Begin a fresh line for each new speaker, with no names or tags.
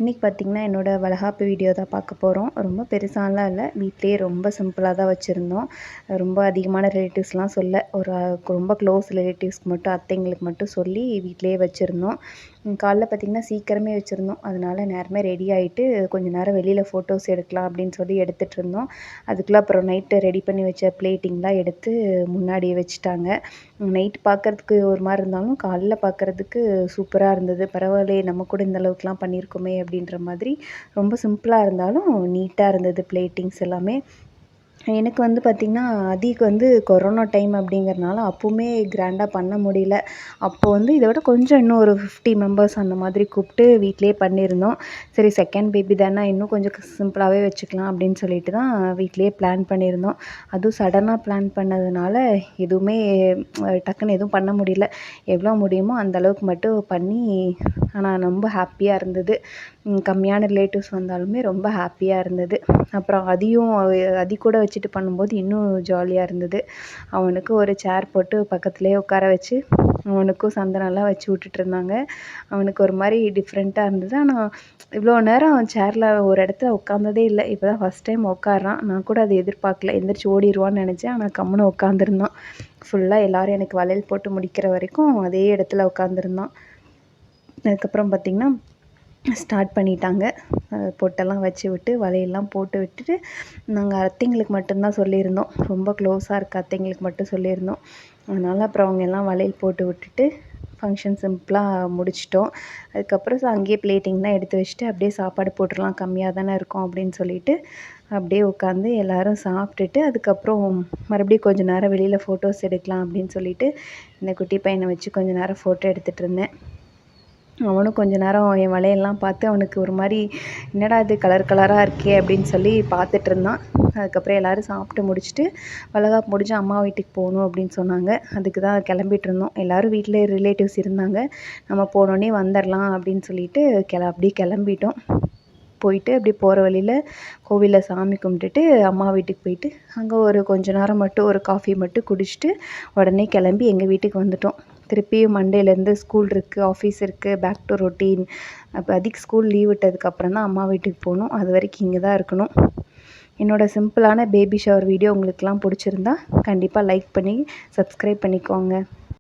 இன்றைக்கி பார்த்திங்கன்னா என்னோடய வளகாப்பு வீடியோ தான் பார்க்க போகிறோம். ரொம்ப பெருசாலாம் இல்லை, வீட்டிலேயே ரொம்ப சிம்பிளாக தான் வச்சுருந்தோம். ரொம்ப அதிகமான ரிலேட்டிவ்ஸ்லாம் ஒரு ரொம்ப க்ளோஸ் ரிலேட்டிவ்ஸ்க்கு மட்டும், அத்தைங்களுக்கு மட்டும் சொல்லி வீட்டிலேயே வச்சுருந்தோம். காலைல பார்த்திங்கன்னா சீக்கிரமே வச்சுருந்தோம். அதனால நேரமே ரெடி ஆகிட்டு கொஞ்சம் நேரம் வெளியில் ஃபோட்டோஸ் எடுக்கலாம் அப்படின்னு சொல்லி எடுத்துகிட்ருந்தோம். அதுக்குள்ளே அப்புறம் நைட்டு ரெடி பண்ணி வச்ச பிளேட்டிங்லாம் எடுத்து முன்னாடி வச்சுட்டாங்க. நைட் பார்க்குறதுக்கு ஒரு மாதிரி இருந்தாலும் காலைல பார்க்குறதுக்கு சூப்பராக இருந்தது. பரவாயில்லையே, நம்ம கூட இந்த அளவுக்குலாம் பண்ணியிருக்கோமே அப்படின்ற மாதிரி ரொம்ப சிம்பிளாக இருந்தாலும் நீட்டாக இருந்தது பிளேட்டிங்ஸ் எல்லாமே. எனக்கு பார்த்திங்கன்னா கொரோனா டைம் அப்படிங்கிறனால அப்போவுமே கிராண்டாக பண்ண முடியல. அப்போ இதை விட கொஞ்சம் இன்னும் ஒரு 50 மெம்பர்ஸ் அந்த மாதிரி கூப்பிட்டு வீட்டிலேயே பண்ணியிருந்தோம். சரி, செகண்ட் பேபி தானே, இன்னும் கொஞ்சம் சிம்பிளாகவே வச்சுக்கலாம் அப்படின்னு சொல்லிட்டு தான் வீட்டிலேயே பிளான் பண்ணியிருந்தோம். அதுவும் சடனாக பிளான் பண்ணதுனால எதுவுமே டக்குன்னு எதுவும் பண்ண முடியல. எவ்வளோ முடியுமோ அந்த அளவுக்கு மட்டும் பண்ணி, ஆனால் ரொம்ப ஹாப்பியாக இருந்தது. கம்மியான ரிலேட்டிவ்ஸ் வந்தாலுமே ரொம்ப ஹாப்பியாக இருந்தது. அப்புறம் அதி கூட வச்சுட்டு பண்ணும்போது இன்னும் ஜாலியாக இருந்தது. அவனுக்கு ஒரு சேர் போட்டு பக்கத்துலேயே உட்கார வச்சு அவனுக்கும் சந்தனம்லாம் வச்சு விட்டுட்ருந்தாங்க. அவனுக்கு ஒரு மாதிரி டிஃப்ரெண்ட்டாக இருந்தது. ஆனால் இவ்வளோ நேரம் சேரில் ஒரு இடத்துல உட்காந்ததே இல்லை. இப்போ தான் ஃபஸ்ட் டைம் உட்கார்றான். நான் கூட அதை எதிர்பார்க்கல. எந்திரிச்சு ஓடிடுவான்னு நினச்சேன். ஆனால் கம்முன்னு உட்காந்துருந்தான். ஃபுல்லாக எல்லோரும் எனக்கு வளையல் போட்டு முடிக்கிற வரைக்கும் அதே இடத்துல உட்காந்துருந்தான். அதுக்கப்புறம் பார்த்திங்கன்னா ஸ்டார்ட் பண்ணிட்டாங்க. பொட்டெல்லாம் வச்சு விட்டு வளையல்லாம் போட்டு விட்டுட்டு நாங்கள் அத்தைங்களுக்கு மட்டும்தான் சொல்லியிருந்தோம். ரொம்ப க்ளோஸாக இருக்க அத்தைங்களுக்கு மட்டும் சொல்லியிருந்தோம். அதனால் அப்புறம் அவங்க எல்லாம் வளையல் போட்டு விட்டுட்டு ஃபங்க்ஷன் சிம்பிளாக முடிச்சிட்டோம். அதுக்கப்புறம் அங்கேயே பிளேட்டிங்லாம் எடுத்து வச்சுட்டு அப்படியே சாப்பாடு போட்டுடலாம், கம்மியாக தானே இருக்கும் அப்படின்னு சொல்லிட்டு அப்படியே உட்காந்து எல்லோரும் சாப்பிட்டுட்டு அதுக்கப்புறம் மறுபடியும் கொஞ்சம் நேரம் வெளியில் ஃபோட்டோஸ் எடுக்கலாம் அப்படின்னு சொல்லிட்டு இந்த குட்டி பையனை வச்சு கொஞ்சம் நேரம் ஃபோட்டோ எடுத்துகிட்டு இருந்தேன். அவனும் கொஞ்ச நேரம் என் வளையல்லாம் பார்த்து அவனுக்கு ஒரு மாதிரி என்னடா இது கலர் கலராக இருக்கே அப்படின்னு சொல்லி பார்த்துட்ருந்தான். அதுக்கப்புறம் எல்லோரும் சாப்பிட்டு முடிச்சுட்டு வளைகாப்பு முடிஞ்சு அம்மா வீட்டுக்கு போகணும் அப்படின்னு சொன்னாங்க. அதுக்கு தான் கிளம்பிகிட்ருந்தோம். எல்லோரும் வீட்டில் ரிலேட்டிவ்ஸ் இருந்தாங்க. நம்ம போனோடனே வந்துடலாம் அப்படின்னு சொல்லிட்டு அப்படியே கிளம்பிட்டோம். போயிட்டு அப்படியே போகிற வழியில் கோவிலில் சாமி கும்பிட்டுட்டு அம்மா வீட்டுக்கு போயிட்டு அங்கே ஒரு கொஞ்ச நேரம் மட்டும் ஒரு காஃபி மட்டும் குடிச்சிட்டு உடனே கிளம்பி எங்கள் வீட்டுக்கு வந்துட்டோம். திருப்பியும் மண்டேலேருந்து ஸ்கூல் இருக்குது, ஆஃபீஸ் இருக்குது, பேக் டு ரொட்டீன். அப்போ ஸ்கூல் லீவ் விட்டதுக்கப்புறம் தான் அம்மா வீட்டுக்கு போகணும். அது வரைக்கும் இங்கே தான் இருக்கணும். என்னோடய சிம்பிளான பேபி ஷவர் வீடியோ உங்களுக்கெல்லாம் பிடிச்சிருந்தா கண்டிப்பாக லைக் பண்ணி சப்ஸ்கிரைப் பண்ணிக்கோங்க.